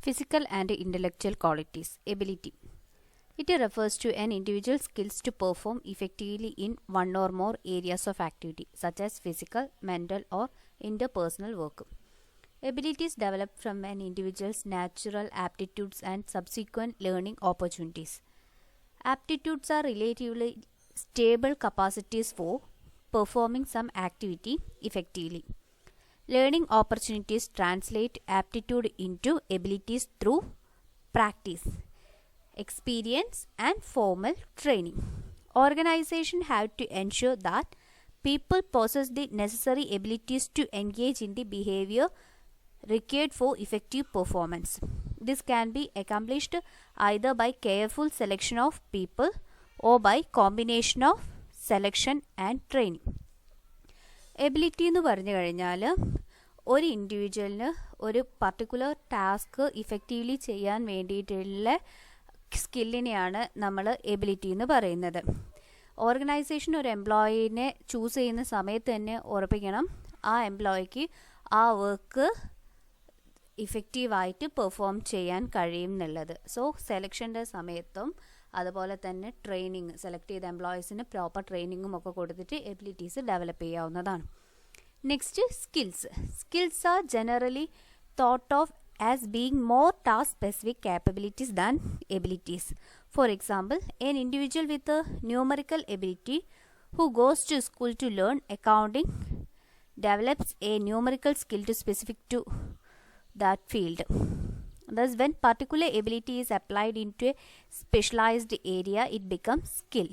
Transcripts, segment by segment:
Physical and intellectual qualities. Ability. It refers to an individual's skills to perform effectively in one or more areas of activity, such as physical, mental, or interpersonal work. Abilities develop from an individual's natural aptitudes and subsequent learning opportunities. Aptitudes are relatively stable capacities for performing some activity effectively. Learning opportunities translate aptitude into abilities through practice, experience, and formal training. Organizations have to ensure that people possess the necessary abilities to engage in the behavior required for effective performance. This can be accomplished either by careful selection of people or by combination of selection and training. Ability എന്ന് പറഞ്ഞു കഴിഞ്ഞാൽ ഒരു ഇൻഡിവിജ്വലിന് ഒരു particular task effectively ചെയ്യാൻ വേണ്ടിയിട്ടുള്ള സ്കില്ലിനെയാണ് നമ്മൾ ability എന്ന് പറയുന്നത്. ഓർഗനൈസേഷൻ ഒരു എംപ്ലോയീനെ ചൂസ് ചെയ്യുന്ന സമയത്ത് തന്നെ ഉറപ്പിക്കണം ആ എംപ്ലോയിക്ക് ആ വർക്ക് ഇഫക്റ്റീവായിട്ട് പെർഫോം ചെയ്യാൻ കഴിയും എന്നുള്ളത്. സോ സെലക്ഷൻ്റെ സമയത്തും അതുപോലെ തന്നെ ട്രെയിനിങ്, സെലക്ട് ചെയ്ത എംപ്ലോയീസിന് പ്രോപ്പർ ട്രെയിനിങ്ങും ഒക്കെ കൊടുത്തിട്ട് എബിലിറ്റീസ് ഡെവലപ്പ് ചെയ്യാവുന്നതാണ്. Next, skills. Skills are generally thought of as being more task specific capabilities than abilities. For example, an individual with a numerical ability who goes to school to learn accounting develops a numerical skill to specific to that field. Thus, when particular ability is applied into a specialized area, it becomes skill.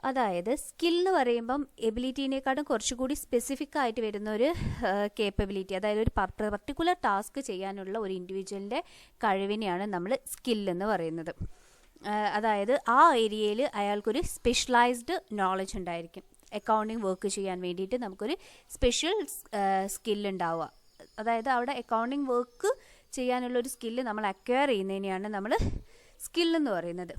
അതായത് skill എന്ന് പറയുമ്പം എബിലിറ്റീനേക്കാളും കുറച്ചുകൂടി specific ആയിട്ട് വരുന്ന ഒരു capability, അതായത് ഒരു particular task ചെയ്യാനുള്ള ഒരു ഇൻഡിവിജ്വലിൻ്റെ കഴിവിനെയാണ് നമ്മൾ സ്കിൽ എന്ന് പറയുന്നത്. അതായത് ആ ഏരിയയിൽ അയാൾക്കൊരു സ്പെഷ്യലൈസ്ഡ് നോളജ് ഉണ്ടായിരിക്കും. അക്കൗണ്ടിങ് വർക്ക് ചെയ്യാൻ വേണ്ടിയിട്ട് നമുക്കൊരു സ്പെഷ്യൽ സ്കില്ലുണ്ടാവുക. അതായത് അവിടെ അക്കൗണ്ടിങ് വർക്ക് ചെയ്യാനുള്ള ഒരു സ്കില്ല് നമ്മൾ അക്വയർ ചെയ്യുന്നതിനെയാണ് നമ്മൾ സ്കില്ലെന്ന് പറയുന്നത്.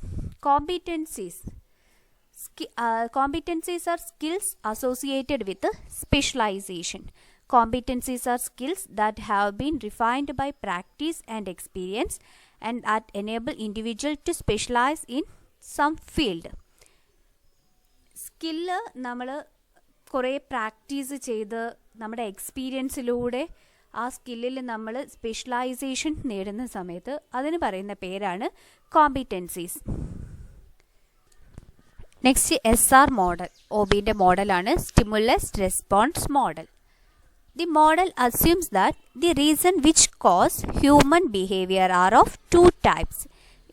Competencies are skills associated with specialization. Competencies are skills that have been refined by practice and experience and that enable individual to specialize in some field. Skill നമ്മൾ കുറേ practice ചെയ്ത് നമ്മുടെ എക്സ്പീരിയൻസിലൂടെ ആ സ്കില്ലിൽ നമ്മൾ സ്പെഷ്യലൈസേഷൻ നേടുന്ന സമയത്ത് അതിന് പറയുന്ന പേരാണ് കോമ്പിറ്റൻസീസ്. Next, SR model. OBൻ്റെ മോഡലാണ് stimulus response model. The model assumes that the reason which cause human behaviour are of two types: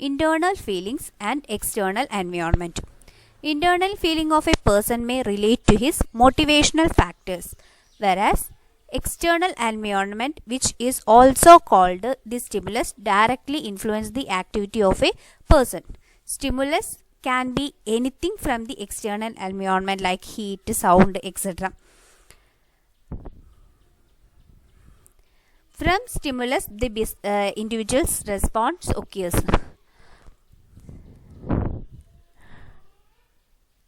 internal feelings and external environment. Internal feeling of a person may relate to his motivational factors, whereas external environment, which is also called the stimulus, directly influence the activity of a person. Stimulus can be anything from the external environment like heat, sound, etc. From stimulus, the individual's response occurs.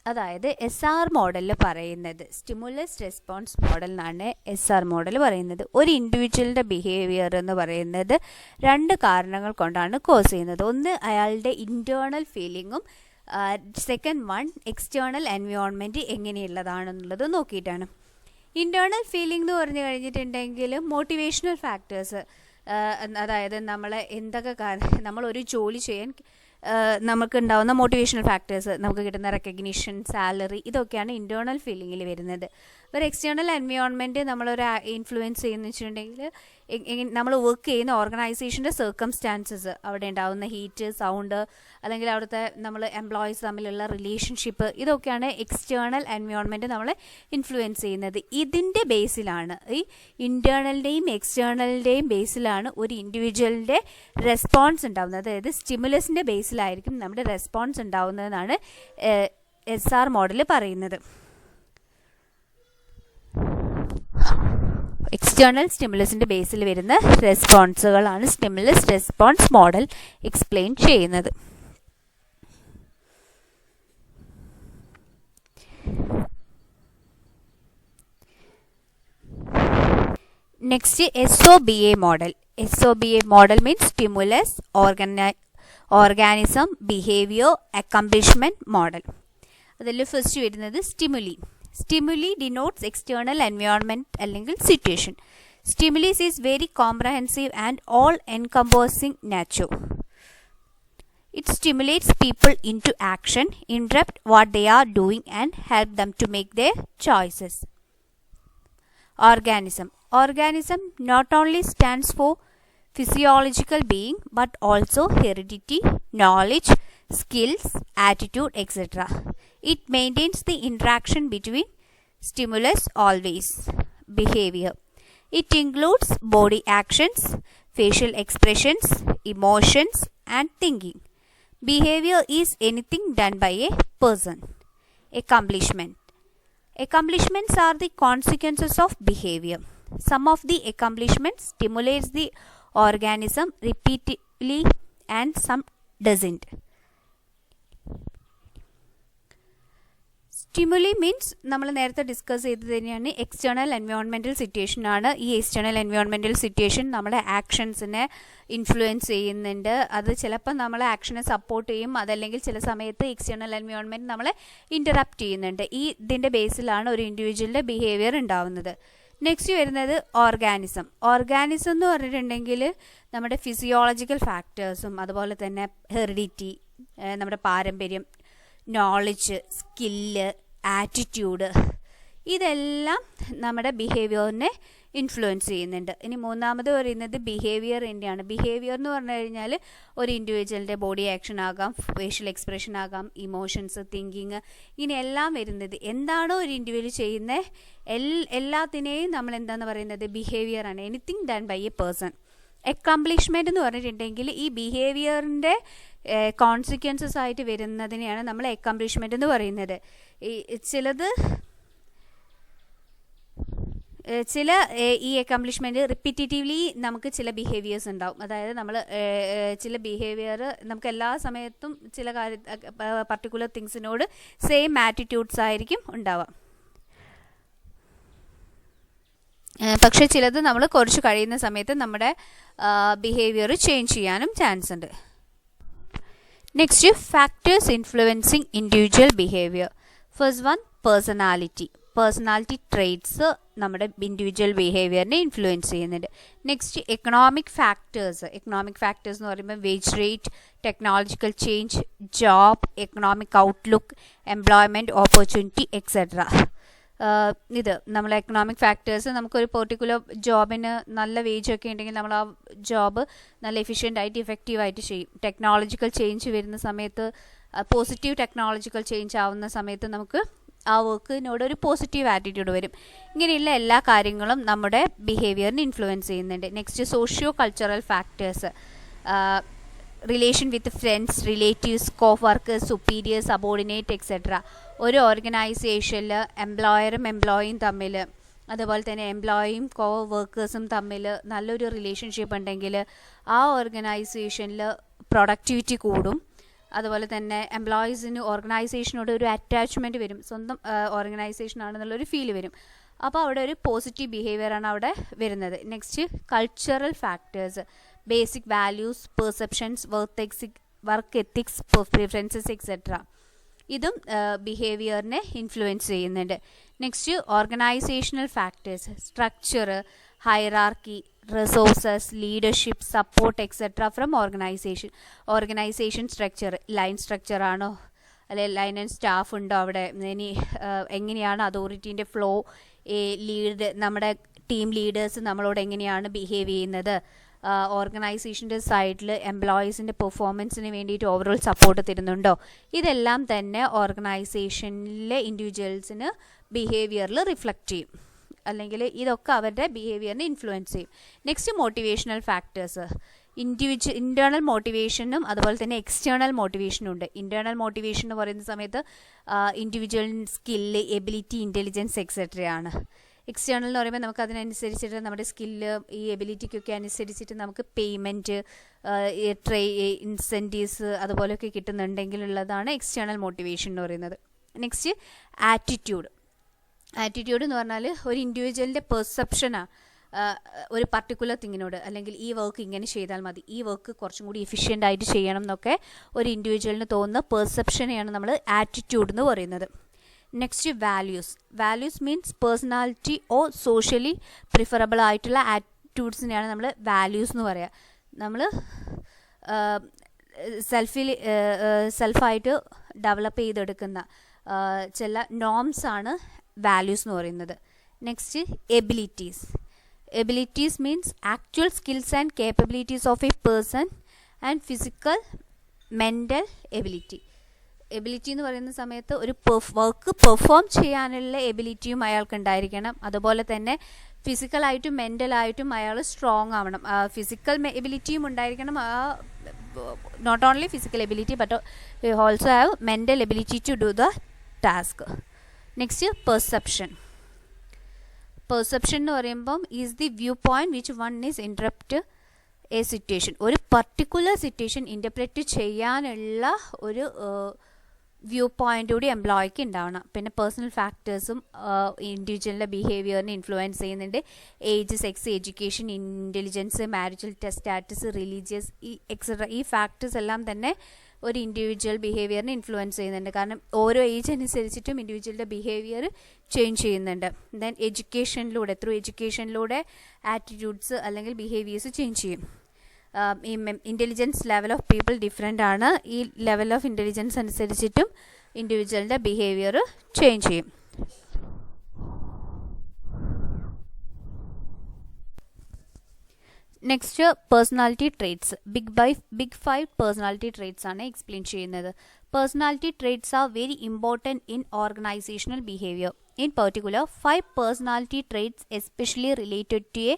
അതായത് SR മോഡലിൽ പറയുന്നത്, stimulus response model എന്നാണ് SR model പറയുന്നത്. ഒരു ഇൻഡിവിജ്വലിൻ്റെ behaviour എന്ന് പറയുന്നത് രണ്ട് കാരണങ്ങൾ കൊണ്ടാണ് കോസ് ചെയ്യുന്നത്. ഒന്ന് അയാളുടെ ഇൻറ്റേർണൽ ഫീലിങ്ങും സെക്കൻഡ് വൺ എക്സ്റ്റേർണൽ എൻവയോൺമെൻറ്റ് എങ്ങനെയുള്ളതാണെന്നുള്ളത് നോക്കിയിട്ടാണ്. ഇൻറ്റേർണൽ ഫീലിംഗ് എന്ന് പറഞ്ഞു കഴിഞ്ഞിട്ടുണ്ടെങ്കിൽ മോട്ടിവേഷണൽ ഫാക്ടേഴ്സ്, അതായത് നമ്മളെ എന്തൊക്കെ നമ്മളൊരു ജോലി ചെയ്യാൻ നമുക്ക് ഉണ്ടാകുന്ന മോട്ടിവേഷണൽ ഫാക്ടേഴ്സ്, നമുക്ക് കിട്ടുന്ന റെക്കഗ്നിഷൻ, സാലറി, ഇതൊക്കെയാണ് ഇൻറ്റേർണൽ ഫീലിങ്ങിൽ വരുന്നത്. ഒരു എക്സ്റ്റേർണൽ എൻവയോൺമെൻറ്റ് നമ്മളൊരു ഇൻഫ്ലുവൻസ് ചെയ്യുന്ന വെച്ചിട്ടുണ്ടെങ്കിൽ നമ്മൾ വർക്ക് ചെയ്യുന്ന ഓർഗനൈസേഷൻ്റെ സർക്കംസ്റ്റാൻസസ്, അവിടെ ഉണ്ടാകുന്ന ഹീറ്റ്, സൗണ്ട്, അല്ലെങ്കിൽ അവിടുത്തെ നമ്മൾ എംപ്ലോയീസ് തമ്മിലുള്ള റിലേഷൻഷിപ്പ്, ഇതൊക്കെയാണ് എക്സ്റ്റേർണൽ എൻവയോൺമെൻറ്റ് നമ്മളെ ഇൻഫ്ലുവൻസ് ചെയ്യുന്നത്. ഇതിൻ്റെ ബേസിലാണ്, ഈ ഇൻറ്റേർണലിൻ്റെയും എക്സ്റ്റേർണലിൻ്റെയും ബേസിലാണ് ഒരു ഇൻഡിവിജ്വലിൻ്റെ റെസ്പോൺസ് ഉണ്ടാകുന്നത്. അതായത് സ്റ്റിമുലസിൻ്റെ ബേസിലായിരിക്കും നമ്മുടെ റെസ്പോൺസ് ഉണ്ടാകുന്നതെന്നാണ് SR മോഡൽ പറയുന്നത്. എക്സ്റ്റേർണൽ സ്റ്റിമുലസിൻ്റെ ബേസിൽ വരുന്ന റെസ്പോൺസുകളാണ് സ്റ്റിമുലസ് റെസ്പോൺസ് മോഡൽ എക്സ്പ്ലെയിൻ ചെയ്യുന്നത്. Next, SOBA model. SOBA model means stimulus, organism, behavior, accomplishment model. അതിൽ ഫസ്റ്റ് വരുന്നത് stimuli. Stimuli denotes external environment അല്ലെങ്കിൽ situation. Stimulus is very comprehensive and all encompassing nature. It stimulates people into action, interrupt what they are doing and help them to make their choices. Organism. Organism not only stands for physiological being but also heredity, knowledge, skills, attitude, etc. It maintains the interaction between stimulus always. Behavior. It includes body actions, facial expressions, emotions and thinking. Behavior is anything done by a person. Accomplishment. Accomplishments are the consequences of behavior. Some of the accomplishments stimulates the organism repeatedly and some doesn't. Stimuli means നമ്മൾ നേരത്തെ discuss ചെയ്തത് തന്നെയാണ് external environmental situation ആണ്. ഈ external environmental situation നമ്മുടെ ആക്ഷൻസിനെ influence ചെയ്യുന്നുണ്ട്. അത് ചിലപ്പോൾ നമ്മളെ ആക്ഷനെ സപ്പോർട്ട് ചെയ്യും, അതല്ലെങ്കിൽ ചില സമയത്ത് എക്സ്റ്റേണൽ എൻവയോൺമെൻറ്റ് നമ്മളെ ഇൻ്ററപ്റ്റ് ചെയ്യുന്നുണ്ട്. ഇതിൻ്റെ ബേസിലാണ് ഒരു ഇൻഡിവിജ്വലിൻ്റെ ബിഹേവിയർ ഉണ്ടാവുന്നത്. നെക്സ്റ്റ് വരുന്നത് ഓർഗാനിസം. ഓർഗാനിസം എന്ന് പറഞ്ഞിട്ടുണ്ടെങ്കിൽ നമ്മുടെ ഫിസിയോളജിക്കൽ ഫാക്ടേഴ്സും അതുപോലെ തന്നെ ഹെറിഡിറ്റി, നമ്മുടെ പാരമ്പര്യം, നോളജ്, സ്കില്ല്, ആറ്റിറ്റ്യൂഡ്, ഇതെല്ലാം നമ്മുടെ ബിഹേവിയറിനെ ഇൻഫ്ലുവൻസ് ചെയ്യുന്നുണ്ട്. ഇനി മൂന്നാമത് പറയുന്നത് ബിഹേവിയറിൻ്റെയാണ്. ബിഹേവിയർ എന്ന് പറഞ്ഞു കഴിഞ്ഞാൽ ഒരു ഇൻഡിവിജ്വലിൻ്റെ ബോഡി ആക്ഷൻ ആകാം, ഫേഷ്യൽ എക്സ്പ്രഷൻ ആകാം, ഇമോഷൻസ്, തിങ്കിങ്, ഇങ്ങനെയെല്ലാം വരുന്നത് എന്താണോ ഒരു ഇൻഡിവിജ്വൽ ചെയ്യുന്നത് എല്ലാത്തിനെയും നമ്മൾ എന്താണെന്ന് പറയുന്നത് ബിഹേവിയറാണ്. Anything done by a person. Accomplishment എന്ന് പറഞ്ഞിട്ടുണ്ടെങ്കിൽ ഈ ബിഹേവിയറിൻ്റെ കോൺസിക്വൻസസ് ആയിട്ട് വരുന്നതിനെയാണ് നമ്മൾ അക്കംപ്ലിഷ്മെൻ്റ് എന്ന് പറയുന്നത്. ഈ അക്കംപ്ലിഷ്മെൻറ്റ് റിപ്പീറ്റീവ്ലി നമുക്ക് ചില ബിഹേവിയേഴ്സ് ഉണ്ടാവും. അതായത് നമ്മൾ ചില ബിഹേവിയർ നമുക്ക് എല്ലാ സമയത്തും ചില പർട്ടിക്കുലർ തിങ്സിനോട് സെയിം ആറ്റിറ്റ്യൂഡ്സ് ആയിരിക്കും ഉണ്ടാവുക. പക്ഷേ ചിലത് നമ്മൾ കുറച്ച് കഴിയുന്ന സമയത്ത് നമ്മുടെ ബിഹേവിയർ ചേഞ്ച് ചെയ്യാനും ചാൻസ് ഉണ്ട്. Next, factors influencing individual behaviour. First one, personality. Personality traits നമ്മുടെ ഇൻഡിവിജ്വൽ ബിഹേവിയറിനെ ഇൻഫ്ലുവൻസ് ചെയ്യുന്നുണ്ട്. Next, economic factors. Economic factors എന്ന് പറയുമ്പോൾ wage rate, technological change, job, economic outlook, employment opportunity etcetera. ഇത് നമ്മൾ എക്കണോമിക് ഫാക്ടേഴ്സ്, നമുക്കൊരു പെർട്ടിക്കുലർ ജോബിന് നല്ല വേജ് ഒക്കെ ഉണ്ടെങ്കിൽ നമ്മൾ ആ ജോബ് നല്ല എഫിഷ്യൻ്റായിട്ട് ഇഫക്റ്റീവായിട്ട് ചെയ്യും. ടെക്നോളജിക്കൽ ചേഞ്ച് വരുന്ന സമയത്ത്, പോസിറ്റീവ് ടെക്നോളജിക്കൽ ചേഞ്ച് ആവുന്ന സമയത്ത് നമുക്ക് ആ വർക്കിനോട് ഒരു പോസിറ്റീവ് ആറ്റിറ്റ്യൂഡ് വരും. ഇങ്ങനെയുള്ള എല്ലാ കാര്യങ്ങളും നമ്മുടെ ബിഹേവിയറിനെ ഇൻഫ്ലുവൻസ് ചെയ്യുന്നുണ്ട്. Next, socio cultural factors. Relation with friends, relatives, co workers, superiors, subordinate etcetera. ഒരു ഓർഗനൈസേഷനിൽ എംപ്ലോയറും എംപ്ലോയിയും തമ്മിൽ, അതുപോലെ തന്നെ എംപ്ലോയിയും കോ വർക്കേഴ്സും തമ്മിൽ നല്ലൊരു റിലേഷൻഷിപ്പ് ഉണ്ടെങ്കിൽ ആ ഓർഗനൈസേഷനിൽ പ്രൊഡക്ടിവിറ്റി കൂടും. അതുപോലെ തന്നെ എംപ്ലോയീസിന് ഓർഗനൈസേഷനോട് ഒരു അറ്റാച്ച്മെൻറ്റ് വരും, സ്വന്തം ഓർഗനൈസേഷൻ ആണെന്നുള്ളൊരു ഫീൽ വരും. അപ്പോൾ അവിടെ ഒരു പോസിറ്റീവ് ബിഹേവിയറാണ് അവിടെ വരുന്നത്. Next, cultural factors. Basic values, perceptions, work ethics, preferences etcetera. ഇതും ബിഹേവിയറിനെ ഇൻഫ്ലുവൻസ് ചെയ്യുന്നുണ്ട്. Next, organisational factors. Structure, hierarchy, resources, leadership, support etcetera from organisation. Organisation structure, line structure ആണോ, അല്ലെ ലൈൻ ആൻഡ് സ്റ്റാഫ് ഉണ്ടോ അവിടെ, ഇനി എങ്ങനെയാണ് അതോറിറ്റീൻ്റെ ഫ്ലോ, നമ്മുടെ ടീം ലീഡേഴ്സ് നമ്മളോട് എങ്ങനെയാണ് ബിഹേവ് ചെയ്യുന്നത്, ഓർഗനൈസേഷൻ്റെ സൈഡിൽ എംപ്ലോയീസിൻ്റെ പെർഫോമൻസിന് വേണ്ടിയിട്ട് ഓവറോൾ സപ്പോർട്ട് തരുന്നുണ്ടോ, ഇതെല്ലാം തന്നെ ഓർഗനൈസേഷനിലെ ഇൻഡിവിജ്വൽസിന് ബിഹേവിയറിൽ റിഫ്ലക്റ്റ് ചെയ്യും, അല്ലെങ്കിൽ ഇതൊക്കെ അവരുടെ ബിഹേവിയറിനെ ഇൻഫ്ലുവൻസ് ചെയ്യും. Next, motivational factors. ഇൻറ്റേർണൽ മോട്ടിവേഷനും അതുപോലെ തന്നെ എക്സ്റ്റേണൽ മോട്ടിവേഷനും ഉണ്ട്. ഇൻറ്റേർണൽ മോട്ടിവേഷൻ എന്ന് പറയുന്ന സമയത്ത് ഇൻഡിവിജ്വൽ സ്കില്ല്, എബിലിറ്റി, ഇൻ്റലിജൻസ് എക്സെട്രയാണ്. എക്സ്റ്റേണൽ എന്ന് പറയുമ്പോൾ നമുക്ക് അതിനനുസരിച്ചിട്ട് നമ്മുടെ സ്കില്ല്, ഈ എബിലിറ്റിക്കൊക്കെ അനുസരിച്ചിട്ട് നമുക്ക് പേയ്മെൻറ്റ്, ഇൻസെൻറ്റീവ്സ് അതുപോലെയൊക്കെ കിട്ടുന്നുണ്ടെങ്കിലുള്ളതാണ് എക്സ്റ്റേണൽ മോട്ടിവേഷൻ എന്ന് പറയുന്നത്. Next, attitude. ആറ്റിറ്റ്യൂഡ് എന്ന് പറഞ്ഞാൽ ഒരു ഇൻഡിവിജ്വലിൻ്റെ പെർസെപ്ഷനാണ്. ഒരു പർട്ടിക്കുലർ തിങ്ങിനോട് അല്ലെങ്കിൽ ഈ വർക്ക് ഇങ്ങനെ ചെയ്താൽ മതി, ഈ വർക്ക് കുറച്ചും കൂടി എഫിഷ്യൻ്റ് ആയിട്ട് ചെയ്യണം എന്നൊക്കെ ഒരു ഇൻഡിവിജ്വലിന് തോന്നുന്ന പെർസെപ്ഷനെയാണ് നമ്മൾ ആറ്റിറ്റ്യൂഡ് എന്ന് പറയുന്നത്. Next values means personality or socially preferable ആയിട്ടുള്ള ആറ്റിറ്റ്യൂഡ്സിനെയാണ് നമ്മൾ വാല്യൂസ് എന്ന് പറയുക. നമ്മൾ സെൽഫായിട്ട് ഡെവലപ്പ് ചെയ്തെടുക്കുന്ന ചില നോംസ് ആണ് വാല്യൂസ് എന്ന് പറയുന്നത്. Next abilities means actual skills and capabilities of A person and physical mental ability എന്ന് പറയുന്ന സമയത്ത് ഒരു വർക്ക് പെർഫോം ചെയ്യാനുള്ള എബിലിറ്റിയും അയാൾക്ക് ഉണ്ടായിരിക്കണം. അതുപോലെ തന്നെ ഫിസിക്കലായിട്ടും മെൻ്റലായിട്ടും അയാൾ സ്ട്രോങ് ആവണം. ഫിസിക്കൽ എബിലിറ്റിയും ഉണ്ടായിരിക്കണം, not only physical ability but also have mental ability to do the task. Next perception എന്ന് പറയുമ്പം is the view point which one is interpret a situation. ഒരു പർട്ടിക്കുലർ സിറ്റുവേഷൻ ഇൻ്റർപ്രറ്റ് ചെയ്യാനുള്ള ഒരു വ്യൂ പോയിൻ്റ് കൂടി എംപ്ലോയിക്ക് ഉണ്ടാവണം. പിന്നെ പേഴ്സണൽ ഫാക്ടേഴ്സും ഇൻഡിവിജ്വലിൻ്റെ ബിഹേവിയറിനെ ഇൻഫ്ലുവൻസ് ചെയ്യുന്നുണ്ട്. Age, sex, education, intelligence, marital status, religious, ഈ ഫാക്ടേഴ്സ് എല്ലാം തന്നെ ഒരു ഇൻഡിവിജ്വൽ ബിഹേവിയറിനെ ഇൻഫ്ലുവൻസ് ചെയ്യുന്നുണ്ട്. കാരണം ഓരോ ഏജ് അനുസരിച്ചിട്ടും ഇൻഡിവിജ്വലിൻ്റെ ബിഹേവിയർ ചേഞ്ച് ചെയ്യുന്നുണ്ട്. ദെൻ ത്രൂ എഡ്യൂക്കേഷനിലൂടെ ആറ്റിറ്റ്യൂഡ്സ് അല്ലെങ്കിൽ ബിഹേവിയേഴ്സ് ചേഞ്ച് ചെയ്യും. ഈ intelligence level of people different ആണ്. ഈ ലെവൽ ഓഫ് ഇൻ്റലിജൻസ് അനുസരിച്ചിട്ടും ഇൻഡിവിജ്വലിൻ്റെ ബിഹേവിയർ ചേഞ്ച് ചെയ്യും. Next personality traits. Big 5 personality traits ആണ് എക്സ്പ്ലെയിൻ ചെയ്യുന്നത്. Personality traits are very important in organisational behaviour. In particular 5 personality traits especially related to a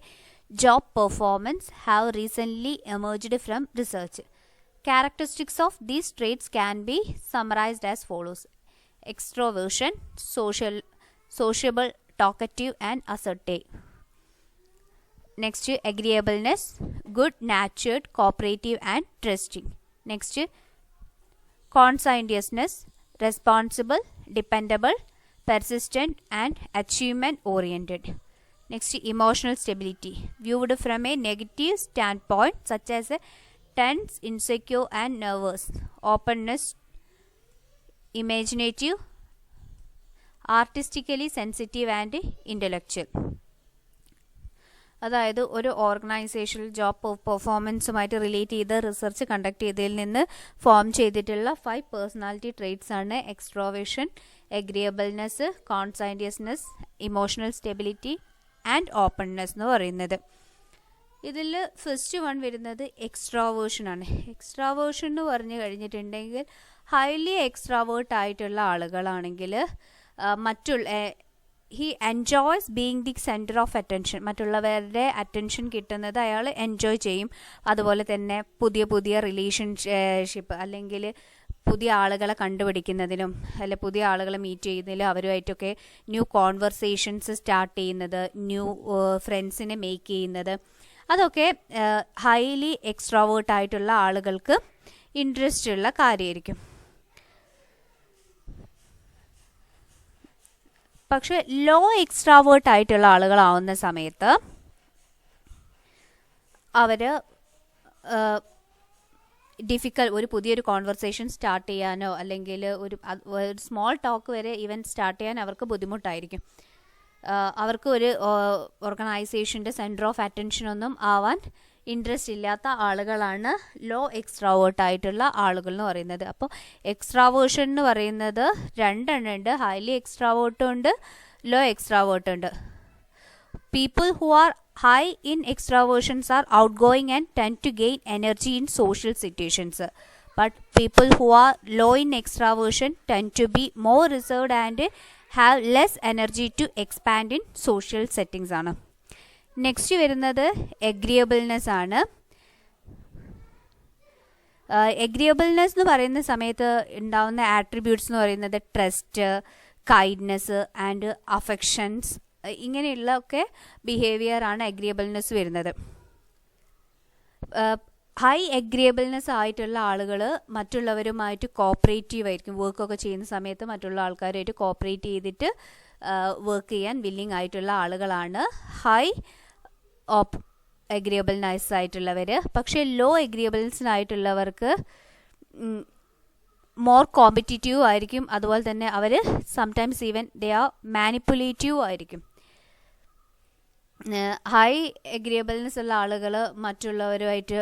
job performance have recently emerged from research. Characteristics of these traits can be summarized as follows: extroversion, sociable, talkative and assertive. Next, agreeableness, good natured, cooperative and trusting. Next, conscientiousness, responsible, dependable, persistent and achievement oriented. Next, emotional stability, viewed from a negative standpoint such as tense, insecure and nervous. Openness, imaginative, artistically sensitive and intellectual. അതായത് ഒരു organisational job പെർഫോമൻസുമായിട്ട് relate ചെയ്ത് research conduct ചെയ്തതിൽ നിന്ന് form ചെയ്തിട്ടുള്ള 5 personality traits ആണ് extroversion, agreeableness, conscientiousness, emotional stability and openness എന്ന് പറയുന്നത്. ഇതിൽ ഫസ്റ്റ് വൺ വരുന്നത് എക്സ്ട്രാവേർഷൻ ആണ്. എക്സ്ട്രാവേർഷൻ എന്ന് പറഞ്ഞു കഴിഞ്ഞിട്ടുണ്ടെങ്കിൽ ഹൈലി എക്സ്ട്രാവേർട്ട് ആയിട്ടുള്ള ആളുകളാണെങ്കിൽ he enjoys being the centre of attention. മറ്റുള്ളവരുടെ അറ്റൻഷൻ കിട്ടുന്നത് അയാൾ എൻജോയ് ചെയ്യും. അതുപോലെ തന്നെ പുതിയ റിലേഷൻഷിപ്പ് അല്ലെങ്കിൽ പുതിയ ആളുകളെ കണ്ടുപിടിക്കുന്നതിനും അല്ലെ പുതിയ ആളുകളെ മീറ്റ് ചെയ്യുന്നതിലും അവരുമായിട്ടൊക്കെ ന്യൂ കോൺവെർസേഷൻസ് സ്റ്റാർട്ട് ചെയ്യുന്നത്, ന്യൂ ഫ്രണ്ട്സിനെ മേക്ക് ചെയ്യുന്നത്, അതൊക്കെ ഹൈലി എക്സ്ട്രോവേർട്ട് ആയിട്ടുള്ള ആളുകൾക്ക് ഇൻട്രസ്റ്റ് ഉള്ള കാര്യമായിരിക്കും. പക്ഷെ ലോ എക്സ്ട്രാവേർട്ട് ആയിട്ടുള്ള ആളുകളാവുന്ന സമയത്ത് അവർ ഒരു പുതിയൊരു കോൺവെർസേഷൻ സ്റ്റാർട്ട് ചെയ്യാനോ അല്ലെങ്കിൽ ഒരു സ്മോൾ ടോക്ക് വരെ ഈവൻ സ്റ്റാർട്ട് ചെയ്യാൻ അവർക്ക് ബുദ്ധിമുട്ടായിരിക്കും. അവർക്ക് ഒരു ഓർഗനൈസേഷൻ്റെ സെൻറ്റർ ഓഫ് അറ്റൻഷനൊന്നും ആവാൻ ഇൻട്രസ്റ്റ് ഇല്ലാത്ത ആളുകളാണ് ലോ എക്സ്ട്രാവേർട്ട് ആയിട്ടുള്ള ആളുകൾ എന്ന് പറയുന്നത്. അപ്പോൾ എക്സ്ട്രാവേർഷൻ എന്ന് പറയുന്നത് 2 എണ്ണം ഉണ്ട്. ഹൈലി എക്സ്ട്രാവേർട്ടും ഉണ്ട്, ലോ എക്സ്ട്രാവേർട്ടും ഉണ്ട്. People who are high in extraversions are outgoing and tend to gain energy in social situations. But people who are low in extraversion tend to be more reserved and have less energy to expand in social settings ആണ്. Next വരുന്നത് agreeableness ആണ്. Agreeableness എന്ന് പറയുന്ന സമയത്ത് ഉണ്ടാവുന്ന attributes എന്ന് പറയുന്നത് trust, kindness and affections, ഇങ്ങനെയുള്ള ഒക്കെ ബിഹേവിയർ ആണ് എഗ്രിയബിൾനെസ് വരുന്നത്. ഹൈ എഗ്രിയബിൾനെസ് ആയിട്ടുള്ള ആളുകൾ മറ്റുള്ളവരുമായിട്ട് കോപ്പറേറ്റീവ് ആയിരിക്കും. വർക്കൊക്കെ ചെയ്യുന്ന സമയത്ത് മറ്റുള്ള ആൾക്കാരുമായിട്ട് കോപ്പറേറ്റ് ചെയ്തിട്ട് വർക്ക് ചെയ്യാൻ വില്ലിങ് ആയിട്ടുള്ള ആളുകളാണ് ഹൈ അഗ്രിയബിൾനെസ് ആയിട്ടുള്ളവർ. പക്ഷേ ലോ അഗ്രിയബിൾസിനായിട്ടുള്ളവർക്ക് മോർ കോമ്പറ്റീറ്റീവ് ആയിരിക്കും. അതുപോലെ തന്നെ അവർ sometimes even they are manipulative ആയിരിക്കും. ഹൈ അഗ്രിയബിൾനെസ് ഉള്ള ആളുകൾ മറ്റുള്ളവരുമായിട്ട്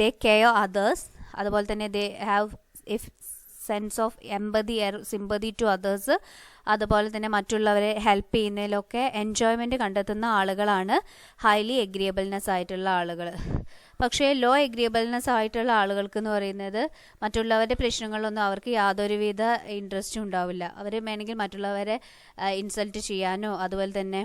ദേ കെയർ അതേഴ്സ്. അതുപോലെ തന്നെ they have if sense of empathy sympathy to others. അതുപോലെ തന്നെ മറ്റുള്ളവരെ ഹെൽപ്പ് ചെയ്യുന്നതിലൊക്കെ എൻജോയ്മെൻറ്റ് കണ്ടെത്തുന്ന ആളുകളാണ് ഹൈലി അഗ്രിയബിൾനെസ് ആയിട്ടുള്ള ആളുകൾ. പക്ഷേ ലോ അഗ്രിയബിൾനെസ് ആയിട്ടുള്ള ആളുകൾക്ക് എന്ന് പറയുന്നത് മറ്റുള്ളവരുടെ പ്രശ്നങ്ങളിലൊന്നും അവർക്ക് യാതൊരുവിധ ഇൻട്രസ്റ്റും ഉണ്ടാവില്ല. അവർ വേണമെങ്കിൽ മറ്റുള്ളവരെ ഇൻസൾട്ട് ചെയ്യാനോ അതുപോലെ തന്നെ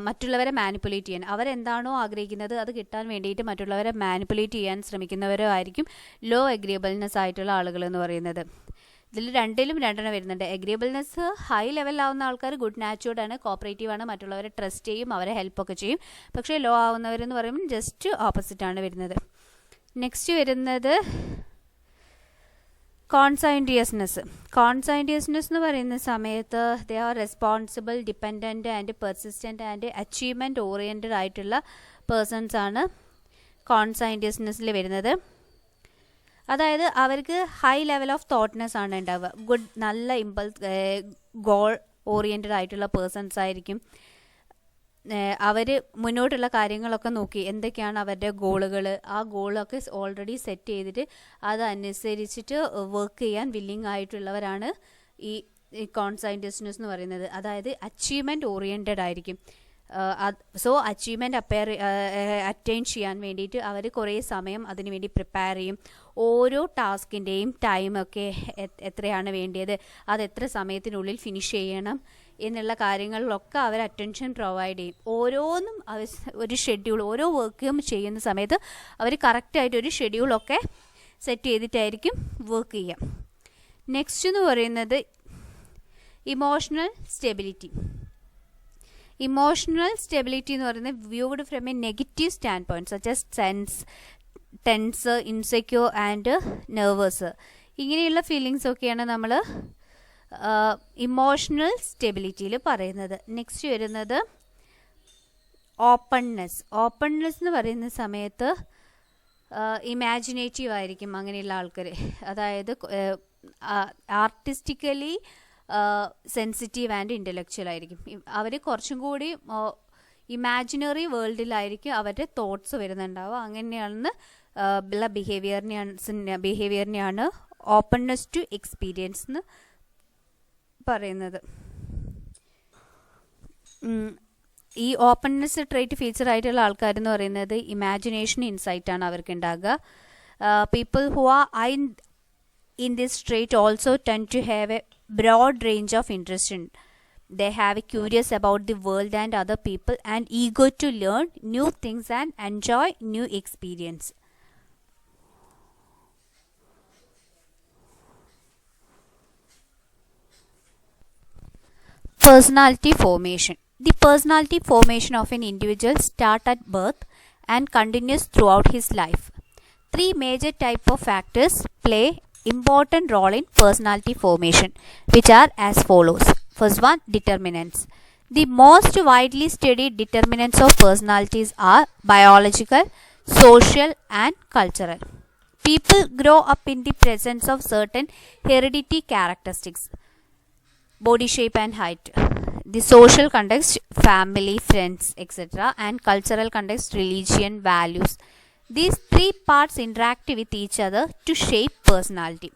മറ്റുള്ളവരെ മാനിപ്പുലേറ്റ് ചെയ്യാൻ, അവരെന്താണോ ആഗ്രഹിക്കുന്നത് അത് കിട്ടാൻ വേണ്ടിയിട്ട് മറ്റുള്ളവരെ മാനിപ്പുലേറ്റ് ചെയ്യാൻ ശ്രമിക്കുന്നവരോ ആയിരിക്കും ലോ അഗ്രിയബിൾനെസ് ആയിട്ടുള്ള ആളുകൾ എന്ന് പറയുന്നത്. ഇതിൽ രണ്ടെണ്ണം വരുന്നുണ്ട്. അഗ്രിയബിൾനെസ് ഹൈ ലെവലിലാവുന്ന ആൾക്കാർ ഗുഡ് നാച്ചുറഡ് ആണ്, കോപ്പറേറ്റീവ് ആണ്, മറ്റുള്ളവരെ ട്രസ്റ്റ് ചെയ്യും, അവരെ ഹെൽപ്പൊക്കെ ചെയ്യും. പക്ഷേ ലോ ആവുന്നവരെന്ന് പറയുമ്പോൾ ജസ്റ്റ് ഓപ്പോസിറ്റാണ് വരുന്നത്. നെക്സ്റ്റ് വരുന്നത് കോൺസൈൻറ്റിയസ്നെസ്. കോൺസൈൻറ്റിയസ്നെസ് എന്ന് പറയുന്ന സമയത്ത് they are responsible, dependent and persistent and achievement oriented ആയിട്ടുള്ള പേഴ്സൺസ് ആണ് കോൺസൈൻറ്റിയസ്നെസ്സിൽ വരുന്നത്. അതായത് അവർക്ക് ഹൈ ലെവൽ ഓഫ് തോട്ട്നെസ് ആണ് ഉണ്ടാവുക. നല്ല ഗോൾ ഓറിയൻറ്റഡ് ആയിട്ടുള്ള പേഴ്സൺസ് ആയിരിക്കും. അവർ മുന്നോട്ടുള്ള കാര്യങ്ങളൊക്കെ നോക്കി എന്തൊക്കെയാണ് അവരുടെ ഗോളുകൾ, ആ ഗോളൊക്കെ ഓൾറെഡി സെറ്റ് ചെയ്തിട്ട് അതനുസരിച്ചിട്ട് വർക്ക് ചെയ്യാൻ വില്ലിങ് ആയിട്ടുള്ളവരാണ് ഈ കോൺസൈൻറ്റിയസ്നെസ് എന്ന് പറയുന്നത്. അതായത് അച്ചീവ്മെൻറ്റ് ഓറിയൻറ്റഡ് ആയിരിക്കും. സോ അച്ചീവ്മെൻറ്റ് അറ്റൈൻ ചെയ്യാൻ വേണ്ടിയിട്ട് അവർ കുറേ സമയം അതിനു വേണ്ടി പ്രിപ്പയർ ചെയ്യും. ഓരോ ടാസ്കിൻ്റെയും ടൈമൊക്കെ എത്രയാണ് വേണ്ടിയത്, അത് എത്ര സമയത്തിനുള്ളിൽ ഫിനിഷ് ചെയ്യണം എന്നുള്ള കാര്യങ്ങളിലൊക്കെ അവർ അറ്റൻഷൻ പ്രൊവൈഡ് ചെയ്യും. ഓരോന്നും ഒരു ഷെഡ്യൂൾ, ഓരോ വർക്കും ചെയ്യുന്ന സമയത്ത് അവർ കറക്റ്റായിട്ട് ഒരു ഷെഡ്യൂളൊക്കെ സെറ്റ് ചെയ്തിട്ടായിരിക്കും വർക്ക് ചെയ്യുക. നെക്സ്റ്റ് എന്ന് പറയുന്നത് ഇമോഷണൽ സ്റ്റെബിലിറ്റി. ഇമോഷണൽ സ്റ്റെബിലിറ്റി എന്ന് പറയുന്നത് viewed from a negative standpoint such as tense, insecure and nervous. ഇങ്ങനെയുള്ള ഫീലിങ്സ് ഒക്കെയാണ് നമ്മൾ ഇമോഷണൽ സ്റ്റെബിലിറ്റിയിൽ പറയുന്നത്. നെക്സ്റ്റ് വരുന്നത് ഓപ്പൺനെസ്. ഓപ്പൺനെസ് എന്ന് പറയുന്ന സമയത്ത് ഇമാജിനേറ്റീവ് ആയിരിക്കും അങ്ങനെയുള്ള ആൾക്കാർ. അതായത് ആർട്ടിസ്റ്റിക്കലി സെൻസിറ്റീവ് ആൻഡ് ഇൻ്റലക്ച്വൽ ആയിരിക്കും. അവർ കുറച്ചും കൂടി ഇമാജിനറി വേൾഡിലായിരിക്കും അവരുടെ തോട്ട്സ് വരുന്നുണ്ടാവുക. അങ്ങനെയാണെന്ന് ഉള്ള ബിഹേവിയറിനെയാണ് ഓപ്പൺനെസ് ടു എക്സ്പീരിയൻസ് എന്ന് പറയുന്നത്. ഈ ഓപ്പൺനെസ് ട്രേറ്റ് ഫീച്ചർ ആയിട്ടുള്ള ആൾക്കാരെന്ന് പറയുന്നത് ഇമാജിനേഷൻ ഇൻസൈറ്റ് ആണ് അവർക്ക് ഉണ്ടാകുക. People who are in this trait also tend to have a broad range of interest. They have a curious about the world and other people and eager to learn new things and enjoy new experience. Personality formation. The personality formation of an individual starts at birth and continues throughout his life. Three major types of factors play important role in personality formation, which are as follows. First one, determinants. The most widely studied determinants of personalities are biological, social and cultural. People grow up in the presence of certain hereditary characteristics, body shape and height. The social context, family, friends, etc. and cultural context, religion, values. These three parts interact with each other to shape personality.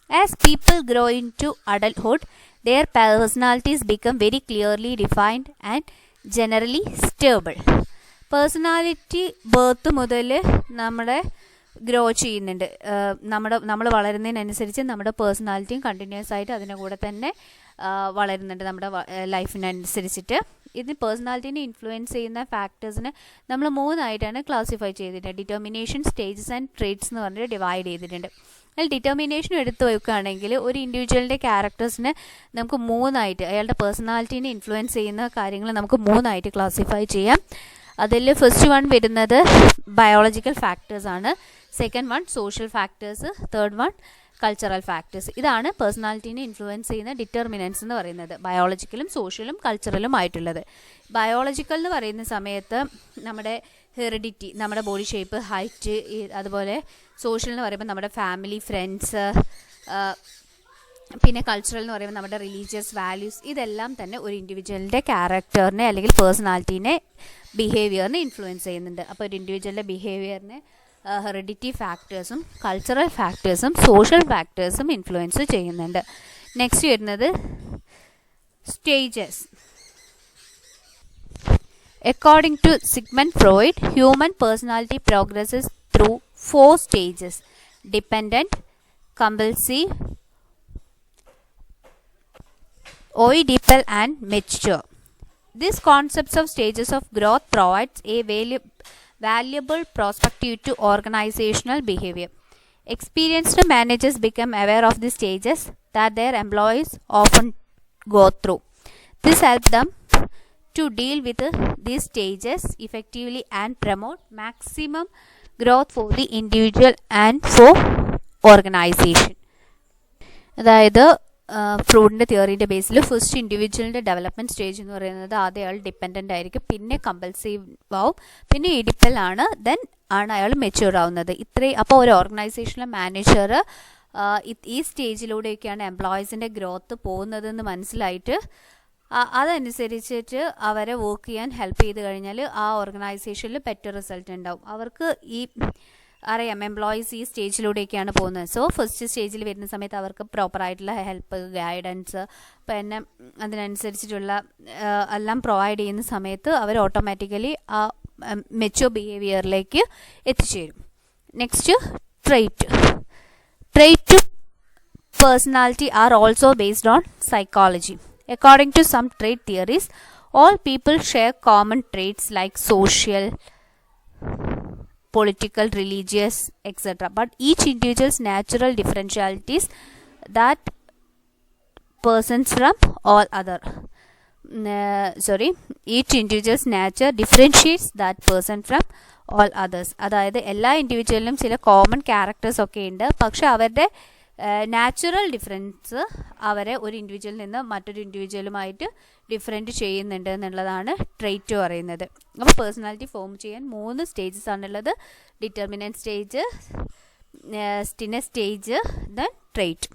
As people grow into adulthood, their personalities become very clearly defined and generally stable. Personality birth മുതൽ നമ്മുടെ grow ചെയ്യുന്നുണ്ട്. നമ്മൾ വളരുന്നതിനനുസരിച്ച് നമ്മുടെ പേഴ്സണാലിറ്റിയും continuous ആയിട്ട് അതിൻ്റെ കൂടെ തന്നെ വളരുന്നുണ്ട് നമ്മുടെ ലൈഫിനനുസരിച്ചിട്ട്. ഇത് പേഴ്സണാലിറ്റിനെ ഇൻഫ്ലുവൻസ് ചെയ്യുന്ന ഫാക്ടേഴ്സിനെ നമ്മൾ മൂന്നായിട്ടാണ് ക്ലാസിഫൈ ചെയ്തിട്ടുണ്ട്. ഡിറ്റർമിനേഷൻ, സ്റ്റേജസ് ആൻഡ് ട്രേറ്റ്സ് എന്ന് പറഞ്ഞിട്ട് ഡിവൈഡ് ചെയ്തിട്ടുണ്ട്. അതിൽ ഡിറ്റർമിനേഷൻ എടുത്തു വയ്ക്കുകയാണെങ്കിൽ ഒരു ഇൻഡിവിജ്വലിൻ്റെ ക്യാരക്ടേഴ്സിനെ നമുക്ക് മൂന്നായിട്ട്, അയാളുടെ പേഴ്സണാലിറ്റീനെ ഇൻഫ്ലുവൻസ് ചെയ്യുന്ന കാര്യങ്ങൾ നമുക്ക് മൂന്നായിട്ട് ക്ലാസിഫൈ ചെയ്യാം. അതിൽ ഫസ്റ്റ് വൺ വരുന്നത് ബയോളജിക്കൽ ഫാക്ടേഴ്സ് ആണ്. Second one social factors. Third one cultural factors. ഇതാണ് പേഴ്സണാലിറ്റീനെ ഇൻഫ്ലുവൻസ് ചെയ്യുന്ന ഡിറ്റർമിനൻസ് എന്ന് പറയുന്നത്, ബയോളജിക്കലും സോഷ്യലും കൾച്ചറലും ആയിട്ടുള്ളത്. ബയോളജിക്കൽ എന്ന് പറയുന്ന സമയത്ത് നമ്മുടെ ഹെറിഡിറ്റി, നമ്മുടെ ബോഡി ഷേപ്പ്, ഹൈറ്റ്, അതുപോലെ സോഷ്യൽ എന്ന് പറയുമ്പോൾ നമ്മുടെ ഫാമിലി, ഫ്രണ്ട്സ്, പിന്നെ കൾച്ചറൽ എന്ന് പറയുമ്പോൾ നമ്മുടെ റിലീജിയസ് വാല്യൂസ്, ഇതെല്ലാം തന്നെ ഒരു ഇൻഡിവിജ്വലിൻ്റെ ക്യാരക്ടറിനെ അല്ലെങ്കിൽ പേഴ്സണാലിറ്റീനെ, ബിഹേവിയറിനെ ഇൻഫ്ലുവൻസ് ചെയ്യുന്നുണ്ട്. അപ്പോൾ ഒരു ഇൻഡിവിജ്വലിൻ്റെ ബിഹേവിയറിനെ ഹെറിഡിറ്റി ഫാക്ടേഴ്സും കൾച്ചറൽ ഫാക്ടേഴ്സും സോഷ്യൽ ഫാക്ടേഴ്സും ഇൻഫ്ലുവൻസ് ചെയ്യുന്നുണ്ട്. നെക്സ്റ്റ് വരുന്നത് stages. According to Sigmund Freud, human personality progresses through 4 stages: dependent, compulsive, oedipal and mature. These concepts of stages of growth provides a valuable perspective to organizational behavior. Experienced managers become aware of the stages that their employees often go through. This helps them to deal with these stages effectively and promote maximum growth for the individual and for organization. അതായത് ഫ്രൂഡിൻ്റെ തിയറിൻ്റെ ബേസിൽ first ഇൻഡിവിജ്വലിൻ്റെ development stage എന്ന് പറയുന്നത് ആദ്യം അയാൾ dependent ആയിരിക്കും, പിന്നെ compulsive ആവും, പിന്നെ ഇഡിപ്പൽ ആണ്, ദെൻ ആണ് അയാൾ മെച്യൂർ ആവുന്നത്. അപ്പോൾ ഒരു ഓർഗനൈസേഷനിലെ മാനേജർ ഈ സ്റ്റേജിലൂടെയൊക്കെയാണ് എംപ്ലോയീസിൻ്റെ ഗ്രോത്ത് പോകുന്നതെന്ന് മനസ്സിലായിട്ട് അതനുസരിച്ചിട്ട് അവരെ വർക്ക് ചെയ്യാൻ ഹെൽപ്പ് ചെയ്ത് കഴിഞ്ഞാൽ ആ ഓർഗനൈസേഷനിൽ ബെറ്റർ റിസൾട്ട് ഉണ്ടാവും. അവർക്ക് അറിയാം എംപ്ലോയീസ് ഈ സ്റ്റേജിലൂടെയൊക്കെയാണ് പോകുന്നത്. സോ ഫസ്റ്റ് സ്റ്റേജിൽ വരുന്ന സമയത്ത് അവർക്ക് പ്രോപ്പറായിട്ടുള്ള ഹെൽപ്പ്, ഗൈഡൻസ്, പിന്നെ അതിനനുസരിച്ചിട്ടുള്ള എല്ലാം പ്രൊവൈഡ് ചെയ്യുന്ന സമയത്ത് അവർ ഓട്ടോമാറ്റിക്കലി ആ മെച്യൂർ ബിഹേവിയറിലേക്ക് എത്തിച്ചേരും. Next trait personality are also based on psychology. According to some trait theories, all people share common traits like social, political, religious, etc. But each individual's natural differentialities that persons from all other. Each individual's nature differentiates that person from all others. അതായത് എല്ലാ ഇൻഡിവിജ്വലിനും ചില common characters ഒക്കെ ഉണ്ട്, പക്ഷെ അവരുടെ natural difference അവരെ ഒരു ഇൻഡിവിജ്വലിൽ നിന്ന് മറ്റൊരു ഇൻഡിവിജ്വലുമായിട്ട് ഡിഫറെൻറ്റ് ചെയ്യുന്നുണ്ട് എന്നുള്ളതാണ് ട്രെയ്റ്റ് പറയുന്നത്. അപ്പോൾ പേഴ്സണാലിറ്റി ഫോം ചെയ്യാൻ 3 സ്റ്റേജസ് ആണുള്ളത്: ഡിറ്റർമിനൻറ്റ് സ്റ്റേജ്, സ്റ്റിനസ് സ്റ്റേജ്, ദെൻ ട്രെയ്റ്റ്.